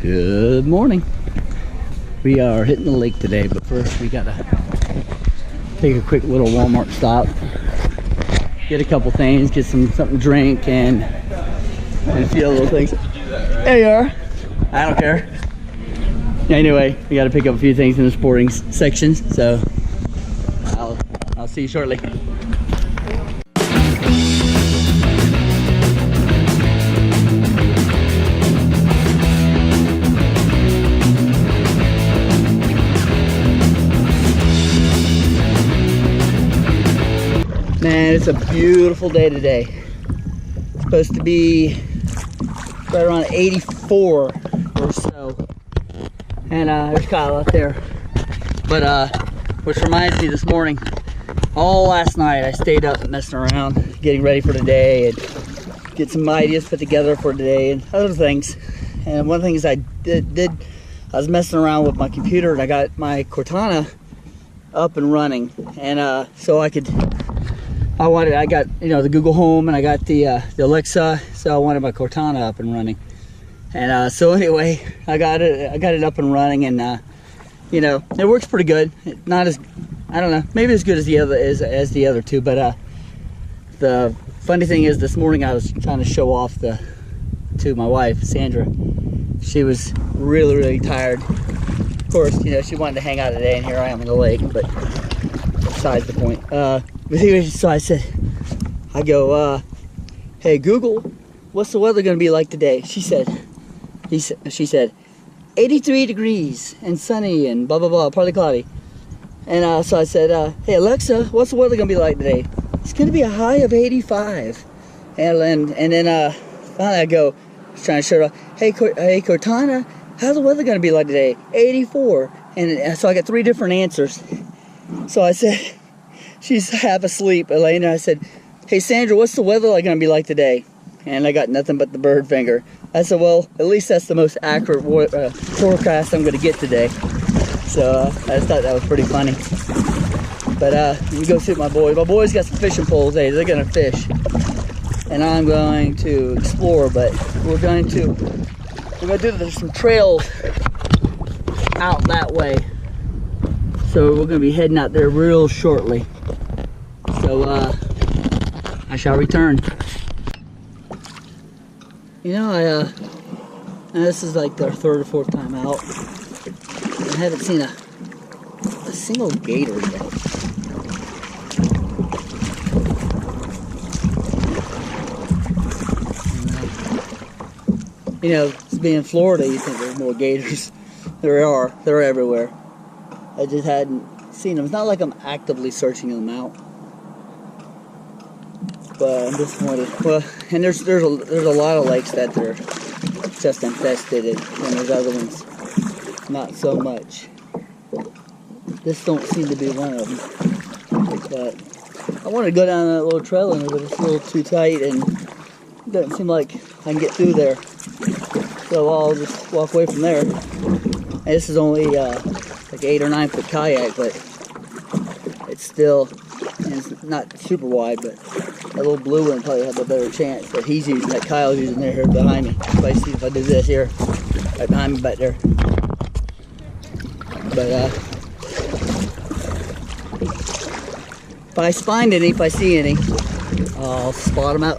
Good morning. We are hitting the lake today, but first we gotta take a quick little Walmart stop, get a couple things, get something to drink, and a few other little things. There you are. I don't care. Anyway, we gotta pick up a few things in the sporting section, so I'll see you shortly. Man, it's a beautiful day today. It's supposed to be right around 84 or so. And there's Kyle out there. But which reminds me, this morning, all last night I stayed up messing around, getting ready for today and get some ideas put together for today and other things. And one of the things I did, I was messing around with my computer and I got my Cortana up and running. And so I got, you know, the Google Home, and I got the Alexa, so I wanted my Cortana up and running. And so anyway, I got it up and running, and you know, it works pretty good. Not as, I don't know, maybe as good as the other two, but the funny thing is, this morning I was trying to show off to my wife, Sandra. She was really tired. Of course, you know, she wanted to hang out today, and here I am on the lake, but besides the point. But anyway, so I go, hey Google, what's the weather gonna be like today? She said, 83 degrees and sunny and blah blah blah, partly cloudy. And so I said, hey Alexa, what's the weather gonna be like today? It's gonna be a high of 85. And then finally I go, trying to show her, hey Cortana, how's the weather gonna be like today? 84. And so I got 3 different answers. So I said, she's half asleep, Elena. I said, hey Sandra, what's the weather gonna be like today? And I got nothing but the bird finger. I said, well, at least that's the most accurate forecast I'm gonna get today. So I just thought that was pretty funny. But let me go see what my boys. My boys got some fishing poles. Hey, they're gonna fish, and I'm going to explore. But we're gonna do some trails out that way. So we're gonna be heading out there real shortly. So I shall return. You know, this is like our 3rd or 4th time out. I haven't seen a single gator yet. And, you know, being in Florida, you think there's more gators. They're everywhere. I just hadn't seen them. It's not like I'm actively searching them out. But I'm disappointed. Well, and there's a lot of lakes that they're just infested, and there's other ones not so much. This don't seem to be one of them. But I want to go down that little trail, but it's a little too tight, and it doesn't seem like I can get through there. So I'll just walk away from there. And this is only like 8 or 9 foot kayak, but it's still, it's not super wide, but that little blue one probably have a better chance that he's using, that Kyle's using there here behind me. If I see, if I do this here, right behind me back there. But if I find any, if I see any, I'll spot them out.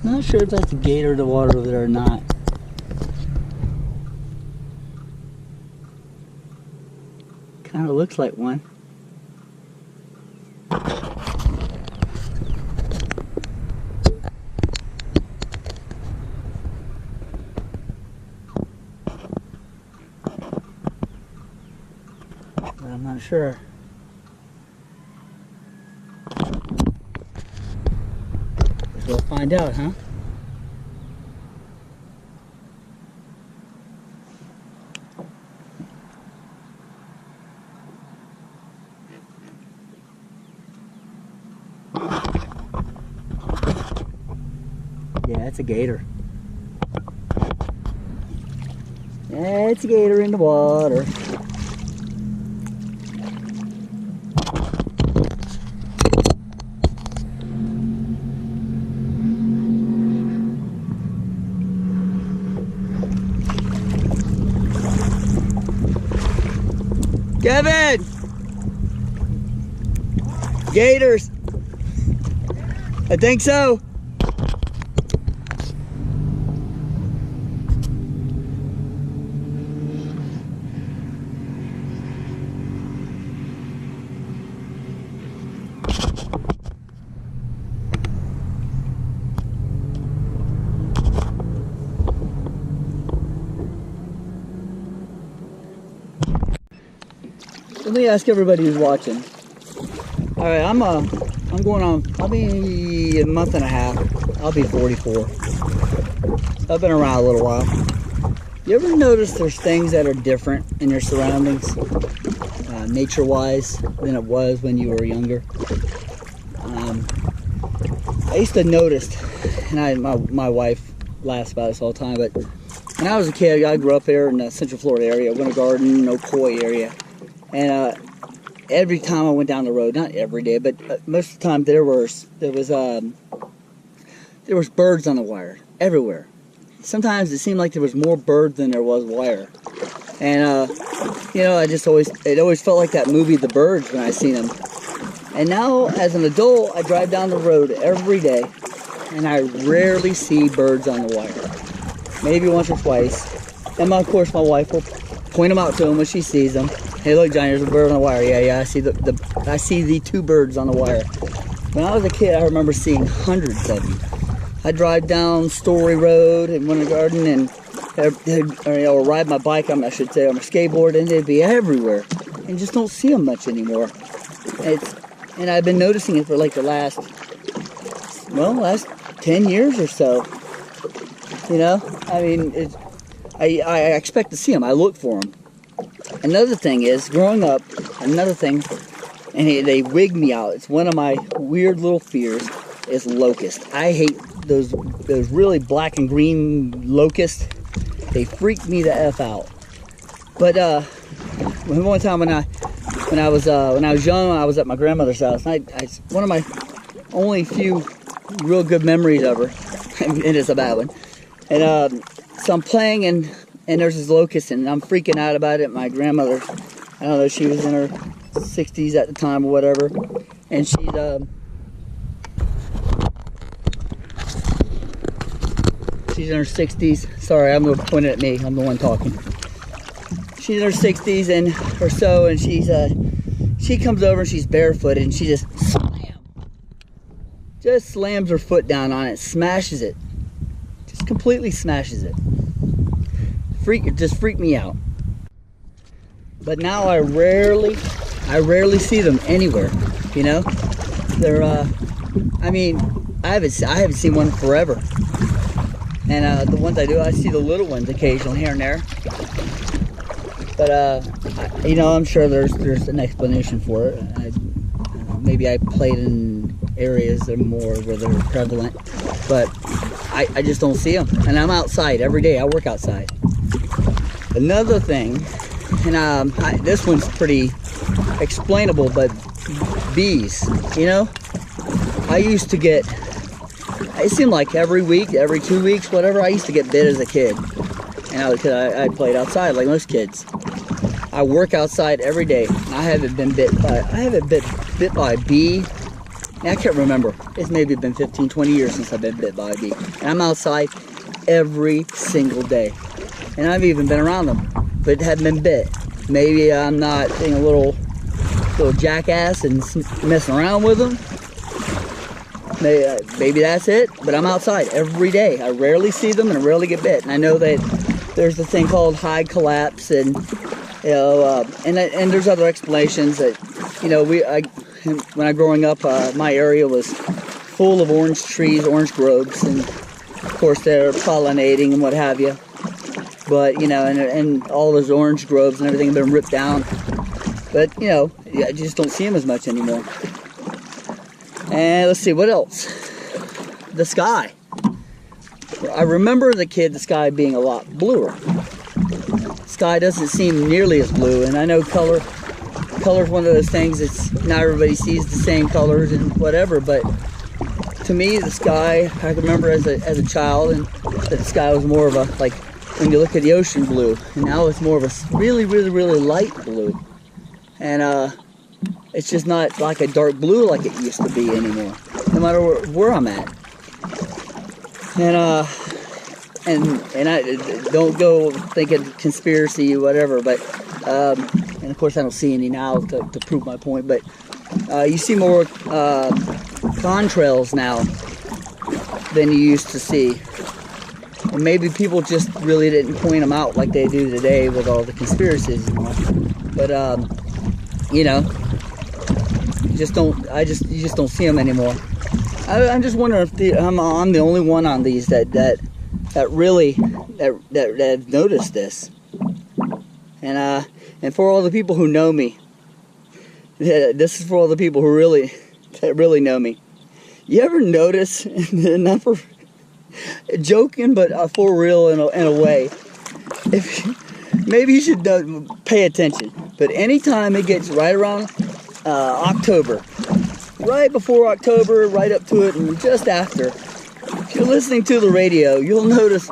Not sure if that's a gator in the water over there or not. Kind of looks like one. But I'm not sure. Guess we'll find out, huh? Yeah, it's a gator. Yeah, it's a gator in the water. Kevin! Gators! I think so. Let me ask everybody who's watching. All right, I'm going on, I'll be a month and a half. I'll be 44. I've been around a little while. You ever notice there's things that are different in your surroundings, nature-wise, than it was when you were younger? I used to notice, and my wife laughs about this all the time, but when I was a kid, I grew up here in the Central Florida area, Winter Garden, Ocoee area. And every time I went down the road, not every day, but most of the time there was birds on the wire everywhere. Sometimes it seemed like there was more birds than there was wire. And you know, it always felt like that movie The Birds when I seen them. And now as an adult, I drive down the road every day and I rarely see birds on the wire. Maybe once or twice. And of course my wife will point them out to him when she sees them. Hey, look, Johnny, there's a bird on the wire. Yeah, I see I see the 2 birds on the wire. When I was a kid, I remember seeing hundreds of them. I drive down Story Road in Winter Garden or ride my bike, I should say, on my skateboard, and they'd be everywhere. And just don't see them much anymore. And I've been noticing it for like the last 10 years or so. You know, I mean, I expect to see them. I look for them. Another thing is, growing up, and they wig me out. It's one of my weird little fears, is locusts. I hate those really black and green locusts. They freak me the F out. But one time when I was young, I was at my grandmother's house. And one of my only few real good memories of her, and it's a bad one. And so I'm playing and there's this locust, and I'm freaking out about it. My grandmother, I don't know, she was in her 60s at the time or whatever, and she's in her 60s. Sorry, I'm pointing at me. I'm the one talking. She's in her 60s and or so, and she comes over and she's barefooted, and she just slams her foot down on it, smashes it, just completely smashes it. It just freaked me out. But now I rarely see them anywhere. You know, they're I mean, I haven't seen one forever. And the ones I do, I see the little ones occasionally here and there. But you know, I'm sure there's an explanation for it. Maybe I played in areas that are more where they're prevalent, but I just don't see them. And I'm outside every day. I work outside. Another thing, and this one's pretty explainable, but bees, you know, I used to get, it seemed like every week, every 2 weeks, whatever, I used to get bit as a kid. And I played outside like most kids. I work outside every day. I haven't been bit by a bee. I can't remember. It's maybe been 15, 20 years since I've been bit by a bee. And I'm outside every single day. And I've even been around them, but haven't been bit. Maybe I'm not being a little jackass and messing around with them. Maybe that's it, but I'm outside every day. I rarely see them and I rarely get bit. And I know that there's the thing called hide collapse, and you know, and there's other explanations that, you know, when I was growing up, my area was full of orange trees, orange groves, and of course they're pollinating and what have you. But you know, and all those orange groves and everything have been ripped down. But you know, I just don't see them as much anymore. And let's see, what else? The sky. I remember as a kid the sky being a lot bluer. Sky doesn't seem nearly as blue, and I know color's one of those things that's not everybody sees the same colors and whatever, but to me the sky, I remember as a child, and that the sky was more of a, like when you look at the ocean blue, and now it's more of a really, really, really light blue. And it's just not like a dark blue like it used to be anymore, no matter where I'm at. And I don't go thinking conspiracy or whatever, but and of course I don't see any now to prove my point, but you see more contrails now than you used to see. And maybe people just really didn't point them out like they do today with all the conspiracies and all. But you know, you just don't see them anymore. I'm just wondering if I'm the only one on these that really have noticed this. And for all the people who know me, this is for all the people who really know me. You ever notice, not for joking, but for real in a way, maybe you should pay attention. But anytime it gets right around October, right before October, right up to it, and just after, if you're listening to the radio, you'll notice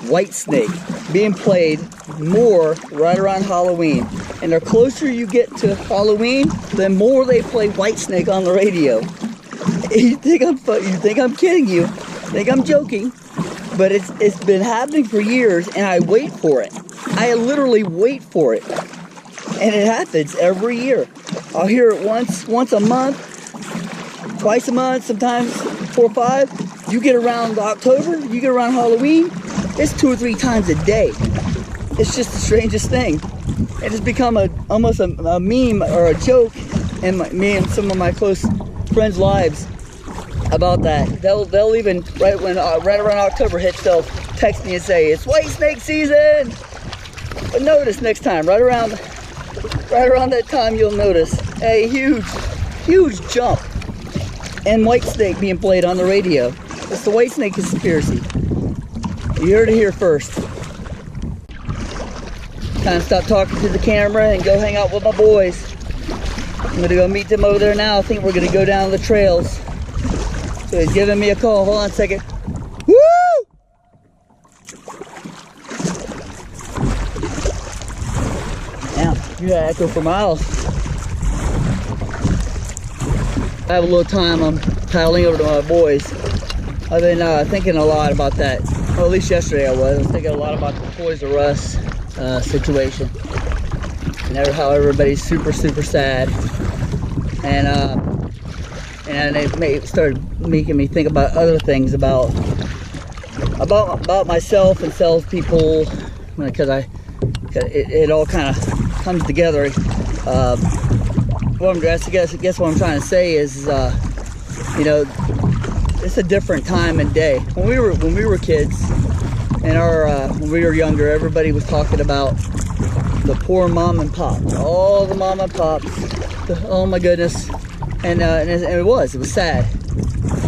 Whitesnake being played more right around Halloween. And the closer you get to Halloween, the more they play Whitesnake on the radio. You think I'm kidding you? Think I'm joking? But it's been happening for years, and I wait for it. I literally wait for it, and it happens every year. I'll hear it once a month, twice a month, sometimes 4 or 5. You get around October, you get around Halloween, it's 2 or 3 times a day. It's just the strangest thing. It has become almost a meme or a joke in me and some of my close friends' lives about that. They'll even right around October hits, they'll text me and say it's Whitesnake season. But notice next time, right around that time, you'll notice a huge jump and Whitesnake being played on the radio. It's the Whitesnake conspiracy. You heard it here first. Time to stop talking to the camera and go hang out with my boys. I'm gonna go meet them over there now. I think we're gonna go down the trails. So he's giving me a call. Hold on a second. Woo! Damn, you gotta echo for miles. I have a little time. I'm paddling over to my boys. I've been thinking a lot about that. Well, at least yesterday I was thinking a lot about the Toys R Us situation. And how everybody's super sad. And it started making me think about other things about myself and salespeople, because it all kind of comes together. I guess what I'm trying to say is, you know, it's a different time and day. When we were kids, and when we were younger, everybody was talking about the poor mom and pops, all the mom and pops. Oh my goodness. And it was sad.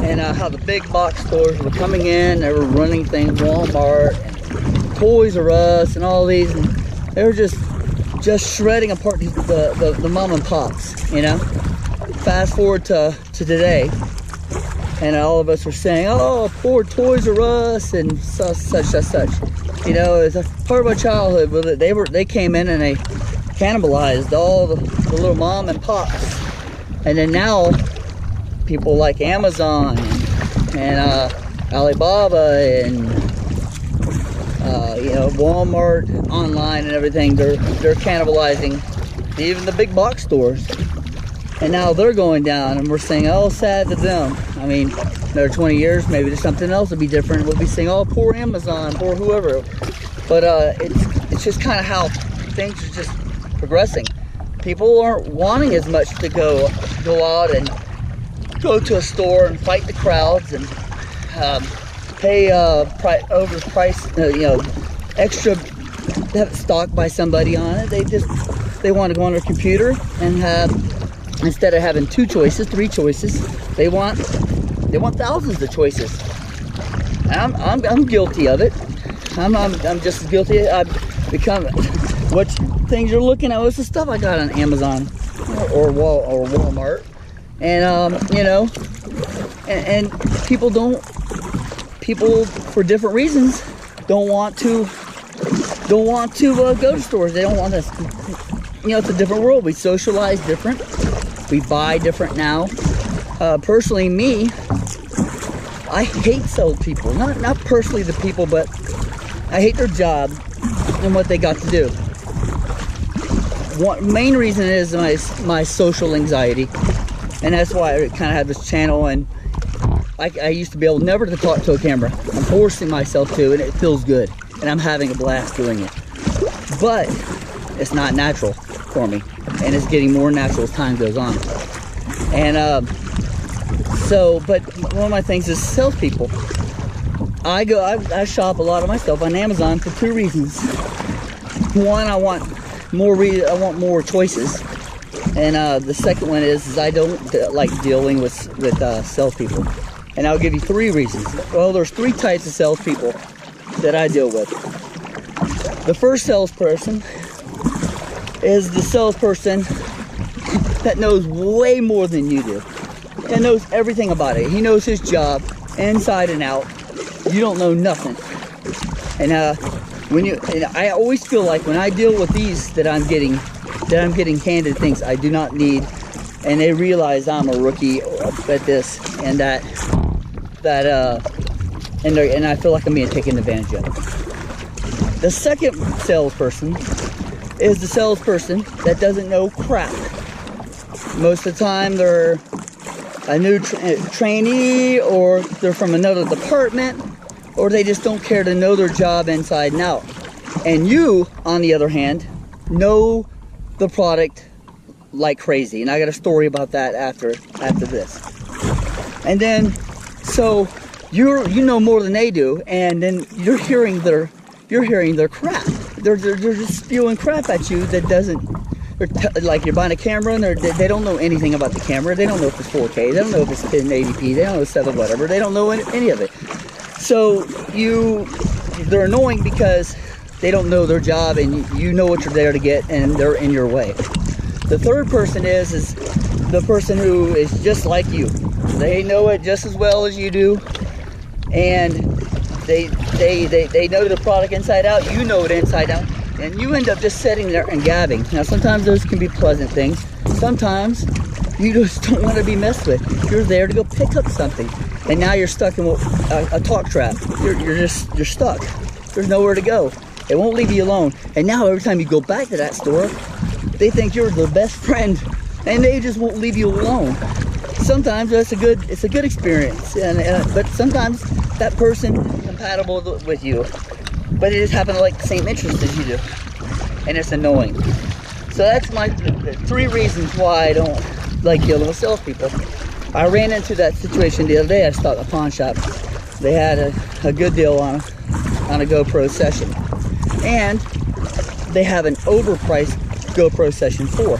And how the big box stores were coming in, they were running things, Walmart and Toys R Us and all these, and they were just shredding apart the mom and pops, you know. Fast forward to today, and all of us were saying, oh, poor Toys R Us and such. You know, it's a part of my childhood. They came in and they cannibalized all the little mom and pops. And then now, people like Amazon and Alibaba and you know, Walmart online and everything, they're cannibalizing even the big box stores. And now they're going down, and we're saying, oh, sad to them. I mean, another 20 years, maybe there's something else will be different. We'll be saying, oh, poor Amazon, poor whoever. But it's just kind of how things are just progressing. People aren't wanting as much to go out and go to a store and fight the crowds and pay overpriced, you know, extra, have it stocked by somebody on it. They want to go on their computer and have, instead of having 2 choices, 3 choices, they want thousands of choices. And I'm guilty of it. I'm just as guilty. I've become, what things you're looking at, what's the stuff I got on Amazon or Walmart, and you know, and people for different reasons don't want to go to stores. They don't want to you know, it's a different world. We socialize different. We buy different now. Personally, me, I hate salespeople. Not personally the people, but I hate their job and what they got to do. One main reason is my social anxiety, and that's why I kind of have this channel. And I used to be able never to talk to a camera. I'm forcing myself to, and it feels good, and I'm having a blast doing it. But it's not natural for me, and it's getting more natural as time goes on. And but one of my things is salespeople. I shop a lot of my stuff on Amazon for two reasons. One, I want more choices, and the second one is I don't like dealing with salespeople. And I'll give you three reasons. Well, there's three types of salespeople that I deal with. The first salesperson is the salesperson that knows way more than you do and knows everything about it. He knows his job inside and out. You don't know nothing. And I always feel like when I deal with these that I'm getting handed things I do not need, and they realize I'm a rookie at this, and and I feel like I'm being taken advantage of. The second salesperson is the salesperson that doesn't know crap. Most of the time they're a new trainee, or they're from another department, or they just don't care to know their job inside and out. And you, on the other hand, know the product like crazy. And I got a story about that after this. And then, so you know more than they do, and then you're hearing their crap. They're just spewing crap at you that doesn't. Like you're buying a camera and they don't know anything about the camera. They don't know if it's 4K. They don't know if it's 1080p. They don't know if it's 7 whatever. They don't know any of it. So they're annoying because they don't know their job, and you know what you're there to get, and they're in your way. The third person is the person who is just like you. They know it just as well as you do, and they know the product inside out. You know it inside out. And you end up just sitting there and gabbing. Now, sometimes those can be pleasant things. Sometimes you just don't want to be messed with. You're there to go pick up something, and now you're stuck in a talk trap. You're stuck. There's nowhere to go. It won't leave you alone. And now every time you go back to that store, they think you're the best friend, and they just won't leave you alone. Sometimes it's a good experience, but sometimes that person is compatible with you, but it just happens to like the same interest as you do, and it's annoying. So that's my three reasons why I don't like dealing with salespeople. I ran into that situation the other day. I stopped at a pawn shop. They had a good deal on a GoPro session, and they have an overpriced GoPro Session 4.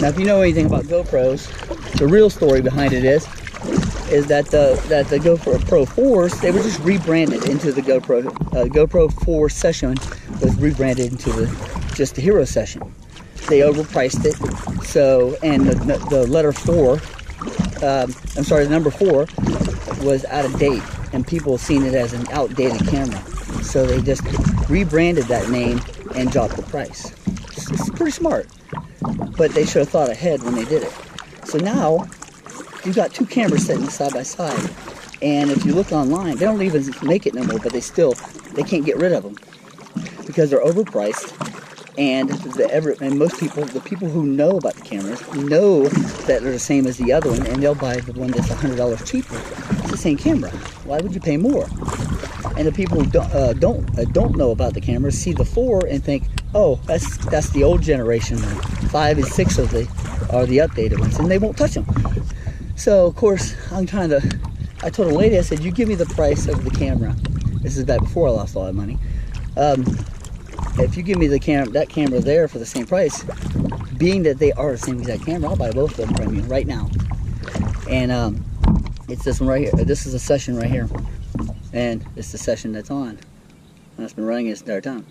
Now, if you know anything about GoPros, the real story behind it is that the GoPro 4s, they were just rebranded into the GoPro 4 Session was rebranded into just the Hero Session. They overpriced it, so, and the letter 4, the number 4 was out of date, and people seen it as an outdated camera. So they just rebranded that name and dropped the price. It's pretty smart, but they should have thought ahead when they did it. So now you've got two cameras sitting side by side, and if you look online, they don't even make it no more, but they can't get rid of them because they're overpriced. And most people, the people who know about the cameras, know that they're the same as the other one, and they'll buy the one that's $100 cheaper. It's the same camera. Why would you pay more? And the people who don't know about the cameras see the 4 and think, oh, that's the old generation. 5 and 6 are the updated ones, and they won't touch them. So of course I told a lady, I said, you give me the price of the camera. This is back before I lost all that money. If you give me that camera there for the same price, being that they are the same exact camera, I'll buy both of them from you right now. And it's this one right here. This is a session right here, and it's the session that's on, and it's been running this entire time.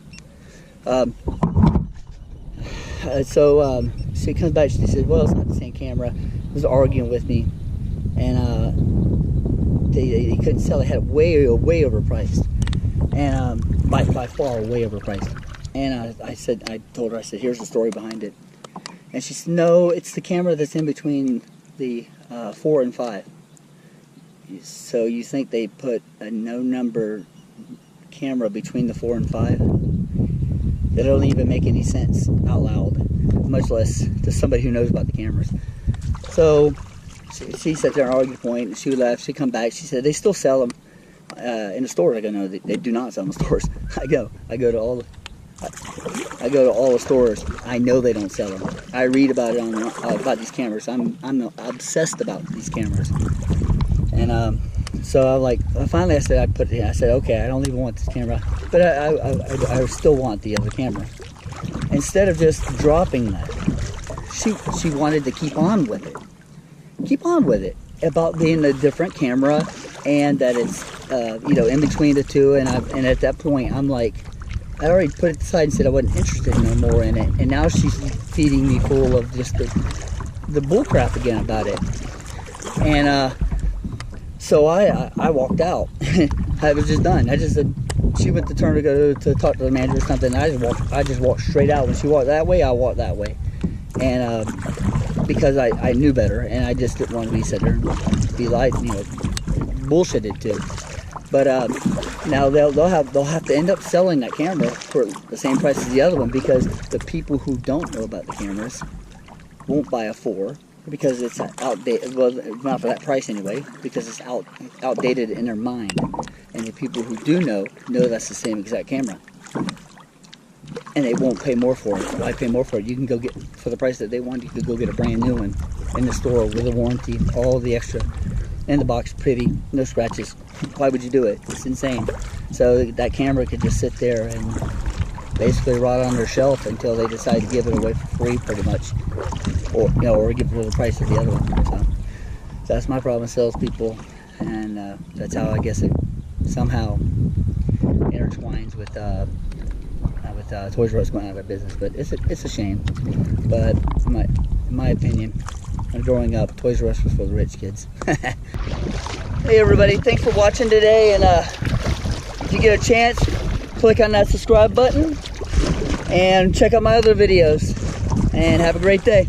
So she comes back, she said, well, it's not the same camera. She was arguing with me, and they couldn't sell it. Had it way overpriced, and by far way overpriced. And I told her, here's the story behind it. And she said, no, it's the camera that's in between the 4 and 5. So you think they put a no number camera between the 4 and 5? That don't even make any sense out loud, much less to somebody who knows about the cameras. So she sat there and argued a point, and she left. She come back. She said they still sell them in the stores. I go, no, they do not sell them in the stores. I go to all the stores. I know they don't sell them. I read about it on about these cameras. I'm obsessed about these cameras. And so finally I said, I said, okay, I don't even want this camera, but I still want the other camera. Instead of just dropping that, she wanted to keep on with it, about being a different camera, and that it's in between the two. And at that point, I'm like, I already put it aside and said I wasn't interested no more in it, and now she's feeding me full of just the bull crap again about it. And so I walked out. I was just done. I just said, she went to turn to go to talk to the manager or something. I just walked straight out. When she walked that way, I walked that way, and because I knew better, and I just didn't want to be sitting there and be like, bullshitted too. But now they'll have to end up selling that camera for the same price as the other one, because the people who don't know about the cameras won't buy a 4 because it's outdated. Well, not for that price anyway, because it's outdated in their mind. And the people who do know that's the same exact camera, and they won't pay more for it. Why pay more for it? You can go get, for the price that they want, you could go get a brand new one in the store with a warranty, all the extra in the box, pretty, no scratches. Why would you do it? It's insane. So that camera could just sit there and basically rot on their shelf until they decide to give it away for free, pretty much, or give it the price of the other one. So that's my problem with salespeople, and that's how I guess it somehow intertwines with Toys R Us going out of business. But it's a shame. But in my opinion, when growing up, Toys R Us was for the rich kids. Hey everybody, thanks for watching today, and if you get a chance, click on that subscribe button and check out my other videos, and have a great day.